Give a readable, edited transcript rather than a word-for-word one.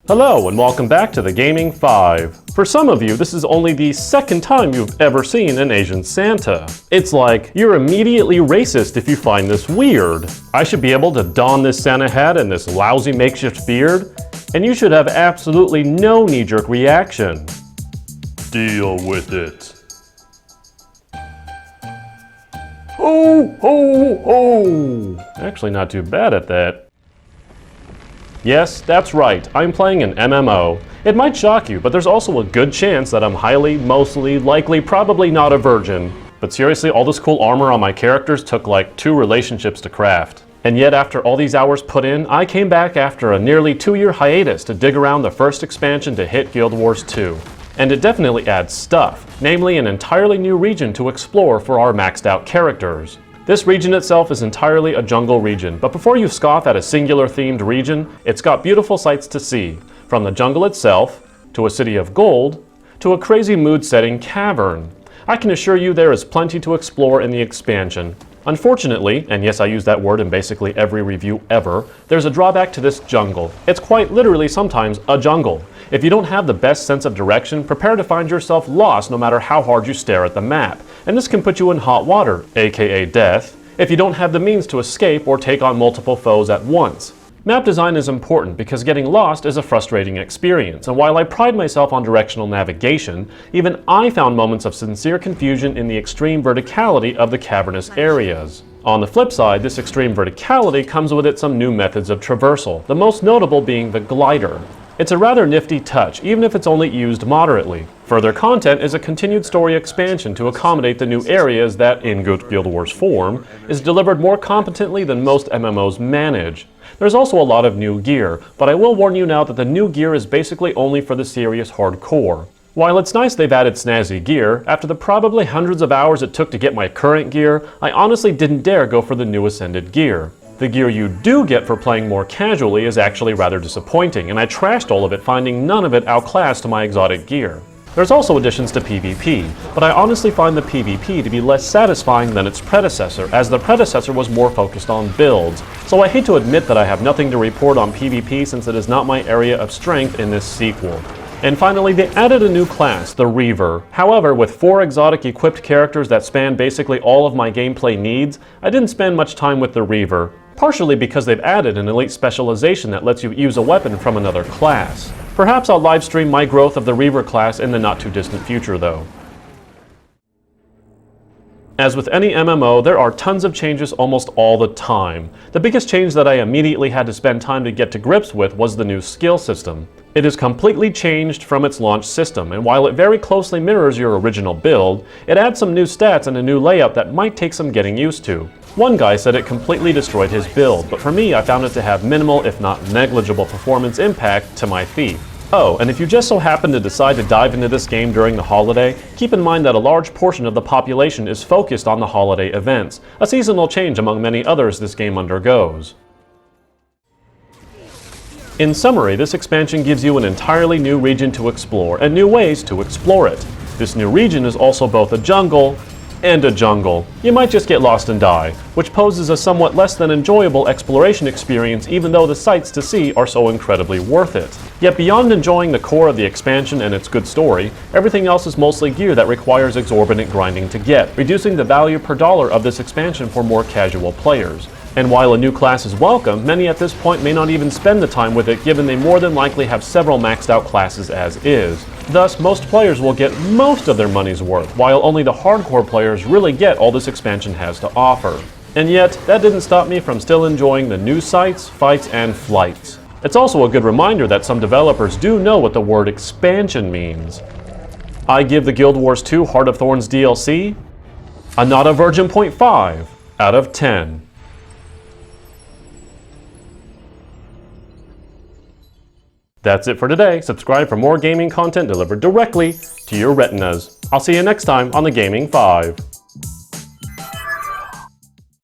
Hello and welcome back to the Gaming 5. For some of you, this is only the second time you've ever seen an Asian Santa. It's like, you're immediately racist if you find this weird. I should be able to don this Santa hat and this lousy makeshift beard, and you should have absolutely no knee-jerk reaction. Deal with it. Ho, ho, ho! Actually not too bad at that. Yes, that's right, I'm playing an MMO. It might shock you, but there's also a good chance that I'm highly, mostly, likely, probably not a virgin. But seriously, all this cool armor on my characters took like 2 relationships to craft. And yet after all these hours put in, I came back after a nearly 2-year hiatus to dig around the first expansion to hit Guild Wars 2. And it definitely adds stuff, namely an entirely new region to explore for our maxed out characters. This region itself is entirely a jungle region, but before you scoff at a singular themed region, it's got beautiful sights to see, from the jungle itself, to a city of gold, to a crazy mood-setting cavern. I can assure you there is plenty to explore in the expansion. Unfortunately, and yes I use that word in basically every review ever, there's a drawback to this jungle. It's quite literally sometimes a jungle. If you don't have the best sense of direction, prepare to find yourself lost no matter how hard you stare at the map. And this can put you in hot water, aka death, if you don't have the means to escape or take on multiple foes at once. Map design is important because getting lost is a frustrating experience, and while I pride myself on directional navigation, even I found moments of sincere confusion in the extreme verticality of the cavernous areas. On the flip side, this extreme verticality comes with it some new methods of traversal, the most notable being the glider. It's a rather nifty touch, even if it's only used moderately. Further content is a continued story expansion to accommodate the new areas that, in good Guild Wars form, is delivered more competently than most MMOs manage. There's also a lot of new gear, but I will warn you now that the new gear is basically only for the serious hardcore. While it's nice they've added snazzy gear, after the probably hundreds of hours it took to get my current gear, I honestly didn't dare go for the new Ascended gear. The gear you do get for playing more casually is actually rather disappointing, and I trashed all of it, finding none of it outclassed my exotic gear. There's also additions to PvP, but I honestly find the PvP to be less satisfying than its predecessor, as the predecessor was more focused on builds, so I hate to admit that I have nothing to report on PvP since it is not my area of strength in this sequel. And finally, they added a new class, the Reaver. However, with 4 exotic equipped characters that span basically all of my gameplay needs, I didn't spend much time with the Reaver. Partially because they've added an elite specialization that lets you use a weapon from another class. Perhaps I'll livestream my growth of the Reaver class in the not too distant future though. As with any MMO, there are tons of changes almost all the time. The biggest change that I immediately had to spend time to get to grips with was the new skill system. It is completely changed from its launch system, and while it very closely mirrors your original build, it adds some new stats and a new layout that might take some getting used to. One guy said it completely destroyed his build, but for me I found it to have minimal if not negligible performance impact to my thief. Oh, and if you just so happen to decide to dive into this game during the holiday, keep in mind that a large portion of the population is focused on the holiday events, a seasonal change among many others this game undergoes. In summary, this expansion gives you an entirely new region to explore and new ways to explore it. This new region is also both a jungle and a jungle. You might just get lost and die, which poses a somewhat less than enjoyable exploration experience even though the sights to see are so incredibly worth it. Yet beyond enjoying the core of the expansion and its good story, everything else is mostly gear that requires exorbitant grinding to get, reducing the value per dollar of this expansion for more casual players. And while a new class is welcome, many at this point may not even spend the time with it given they more than likely have several maxed out classes as is. Thus, most players will get most of their money's worth, while only the hardcore players really get all this expansion has to offer. And yet, that didn't stop me from still enjoying the new sights, fights, and flights. It's also a good reminder that some developers do know what the word expansion means. I give the Guild Wars 2 Heart of Thorns DLC a not a virgin 0.5 out of 10. That's it for today. Subscribe for more gaming content delivered directly to your retinas. I'll see you next time on the Gaming 5.